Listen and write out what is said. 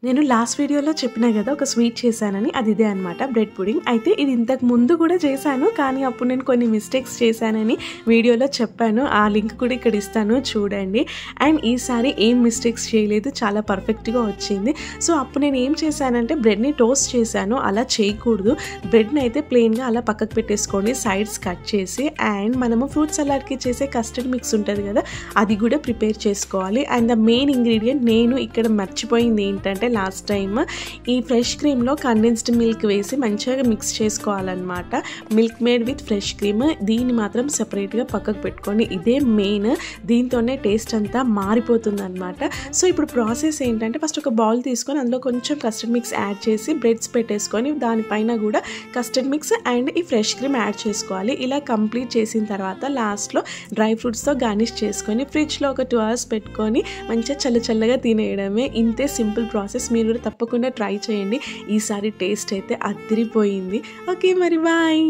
నేను లాస్ట్ వీడియోలో చెప్పినా కదా ఒక స్వీట్ చేశానని, అది ఇదే అనమాట, బ్రెడ్ పుడింగ్. అయితే ఇది ఇంతకు ముందు కూడా చేశాను, కానీ అప్పుడు నేను కొన్ని మిస్టేక్స్ చేశానని వీడియోలో చెప్పాను. ఆ లింక్ కూడా ఇక్కడ ఇస్తాను, చూడండి. అండ్ ఈసారి ఏం మిస్టేక్స్ చేయలేదు, చాలా పర్ఫెక్ట్గా వచ్చింది. సో అప్పుడు నేను ఏం చేశానంటే బ్రెడ్ని టోస్ట్ చేశాను. అలా చేయకూడదు, బ్రెడ్ని అయితే ప్లెయిన్గా అలా పక్కకు పెట్టేసుకోండి, సైడ్స్ కట్ చేసి. అండ్ మనము ఫ్రూట్ సలాడ్కి చేసే కస్టర్డ్ మిక్స్ ఉంటుంది కదా, అది కూడా ప్రిపేర్ చేసుకోవాలి. అండ్ ద మెయిన్ ఇంగ్రీడియంట్ నేను ఇక్కడ మర్చిపోయింది ఏంటంటే, లాస్ట్ టైం ఈ ఫ్రెష్ క్రీమ్లో కండెన్స్డ్ మిల్క్ వేసి మంచిగా మిక్స్ చేసుకోవాలన్నమాట. Milk made with fresh cream, దీన్ని మాత్రం సెపరేట్గా పక్కకు పెట్టుకోండి. ఇదే మెయిన్, దీంతోనే టేస్ట్ అంతా మారిపోతుంది అనమాట. సో ఇప్పుడు ప్రాసెస్ ఏంటంటే, ఫస్ట్ ఒక బౌల్ తీసుకొని అందులో కొంచెం కస్టర్డ్ మిక్స్ యాడ్ చేసి బ్రెడ్స్ పెట్టేసుకొని దానిపైన కూడా కస్టర్డ్ మిక్స్ అండ్ ఈ ఫ్రెష్ క్రీమ్ యాడ్ చేసుకోవాలి. ఇలా కంప్లీట్ చేసిన తర్వాత లాస్ట్లో డ్రై ఫ్రూట్స్తో గార్నిష్ చేసుకొని ఫ్రిడ్జ్లో ఒక 2 hours పెట్టుకొని మంచిగా చల్లగా తినేయడమే. ఇంతే సింపుల్ ప్రాసెస్. మీరు కూడా తప్పకుండా ట్రై చేయండి. ఈసారి టేస్ట్ అయితే అదిరిపోయింది. ఓకే మరి బాయ్.